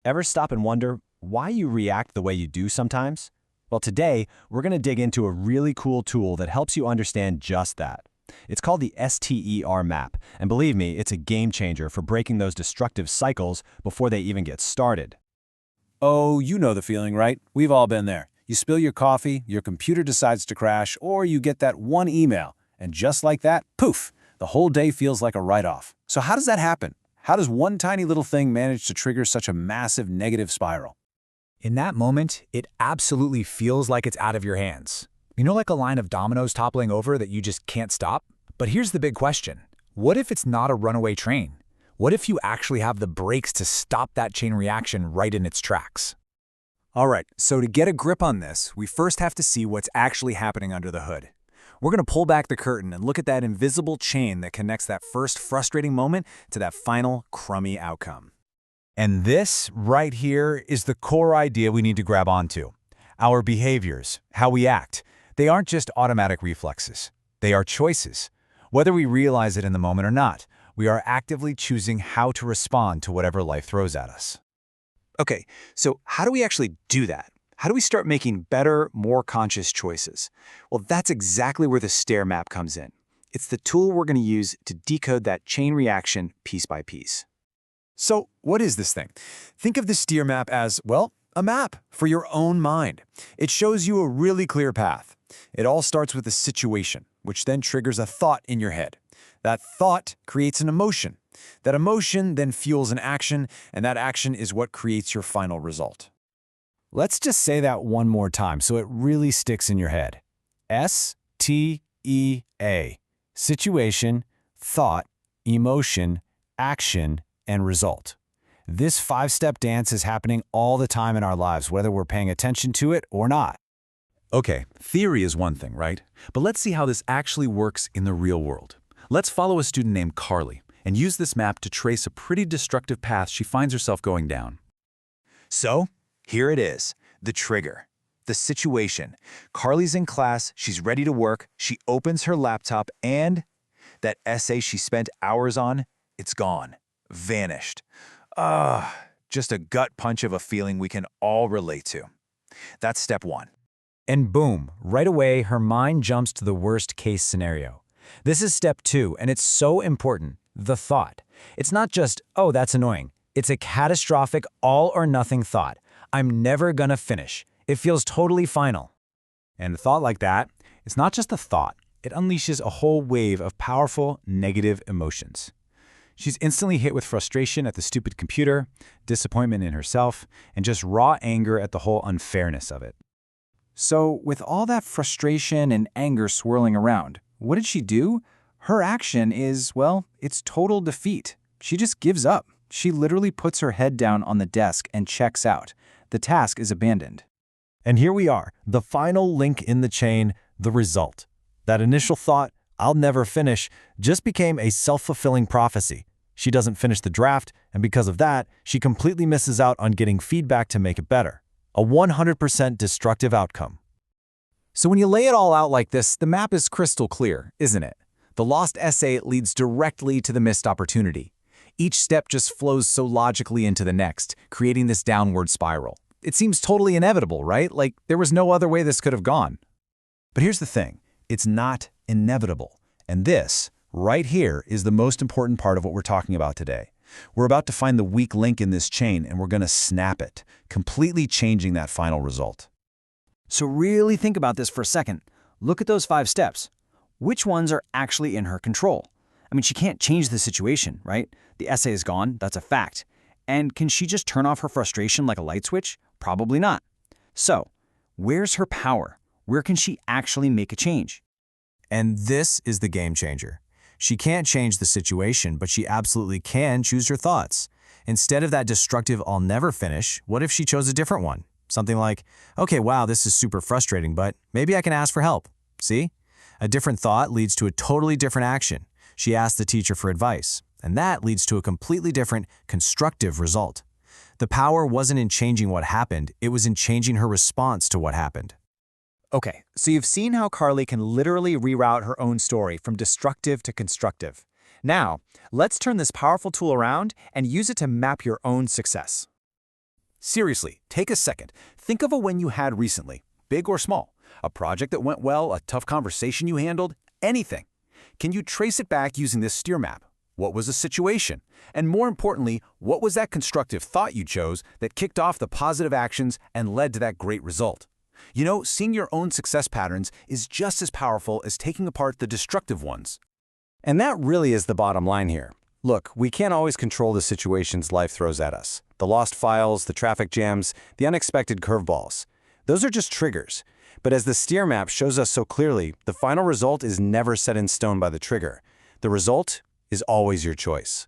Ever stop and wonder why you react the way you do sometimes? Well, today, we're going to dig into a really cool tool that helps you understand just that. It's called the STER Map, and believe me, it's a game changer for breaking those destructive cycles before they even get started. Oh, you know the feeling, right? We've all been there. You spill your coffee, your computer decides to crash, or you get that one email, and just like that, poof, the whole day feels like a write-off. So how does that happen? How does one tiny little thing manage to trigger such a massive negative spiral? In that moment, it absolutely feels like it's out of your hands. You know, like a line of dominoes toppling over that you just can't stop? But here's the big question. What if it's not a runaway train? What if you actually have the brakes to stop that chain reaction right in its tracks? All right, so to get a grip on this, we first have to see what's actually happening under the hood. We're going to pull back the curtain and look at that invisible chain that connects that first frustrating moment to that final crummy outcome. And this, right here, is the core idea we need to grab onto. Our behaviors, how we act, they aren't just automatic reflexes. They are choices. Whether we realize it in the moment or not, we are actively choosing how to respond to whatever life throws at us. Okay, so how do we actually do that? How do we start making better, more conscious choices? Well, that's exactly where the STER Map comes in. It's the tool we're going to use to decode that chain reaction piece by piece. So, what is this thing? Think of the STEER map as, well, a map for your own mind. It shows you a really clear path. It all starts with a situation, which then triggers a thought in your head. That thought creates an emotion. That emotion then fuels an action, and that action is what creates your final result. Let's just say that one more time so it really sticks in your head. STEA. Situation, thought, emotion, action, and result. This 5-step dance is happening all the time in our lives, whether we're paying attention to it or not. Okay, theory is one thing, right? But let's see how this actually works in the real world. Let's follow a student named Carly and use this map to trace a pretty destructive path she finds herself going down. So, here it is, the trigger, the situation. Carly's in class, she's ready to work, she opens her laptop, and that essay she spent hours on, it's gone, vanished. Just a gut punch of a feeling we can all relate to. That's step one. And boom, right away, her mind jumps to the worst-case scenario. This is step 2, and it's so important, the thought. It's not just, oh, that's annoying. It's a catastrophic, all-or-nothing thought. I'm never gonna finish. It feels totally final. And a thought like that, it's not just a thought. It unleashes a whole wave of powerful, negative emotions. She's instantly hit with frustration at the stupid computer, disappointment in herself, and just raw anger at the whole unfairness of it. So, with all that frustration and anger swirling around, what did she do? Her action is, well, it's total defeat. She just gives up. She literally puts her head down on the desk and checks out. The task is abandoned. And here we are, the final link in the chain, the result. That initial thought, I'll never finish, just became a self-fulfilling prophecy. She doesn't finish the draft, and because of that, she completely misses out on getting feedback to make it better. A 100% destructive outcome. So when you lay it all out like this, the map is crystal clear, isn't it? The lost essay leads directly to the missed opportunity. Each step just flows so logically into the next, creating this downward spiral. It seems totally inevitable, right? Like there was no other way this could have gone. But here's the thing, it's not inevitable. And this, right here, is the most important part of what we're talking about today. We're about to find the weak link in this chain, and we're going to snap it, completely changing that final result. So really think about this for a second. Look at those 5 steps. Which ones are actually in her control? I mean, she can't change the situation, right? The essay is gone, that's a fact. And can she just turn off her frustration like a light switch? Probably not. So, where's her power? Where can she actually make a change? And this is the game changer. She can't change the situation, but she absolutely can choose her thoughts. Instead of that destructive I'll never finish, what if she chose a different one? Something like, okay, wow, this is super frustrating, but maybe I can ask for help. See? A different thought leads to a totally different action. She asks the teacher for advice, and that leads to a completely different, constructive result. The power wasn't in changing what happened, it was in changing her response to what happened. Okay, so you've seen how Carly can literally reroute her own story from destructive to constructive. Now, let's turn this powerful tool around and use it to map your own success. Seriously, take a second. Think of a win you had recently, big or small. A project that went well, a tough conversation you handled, anything. Can you trace it back using this STEAR map? What was the situation? And more importantly, what was that constructive thought you chose that kicked off the positive actions and led to that great result? You know, seeing your own success patterns is just as powerful as taking apart the destructive ones. And that really is the bottom line here. Look, we can't always control the situations life throws at us. The lost files, the traffic jams, the unexpected curveballs. Those are just triggers. But as the STEAR map shows us so clearly, the final result is never set in stone by the trigger. The result is always your choice.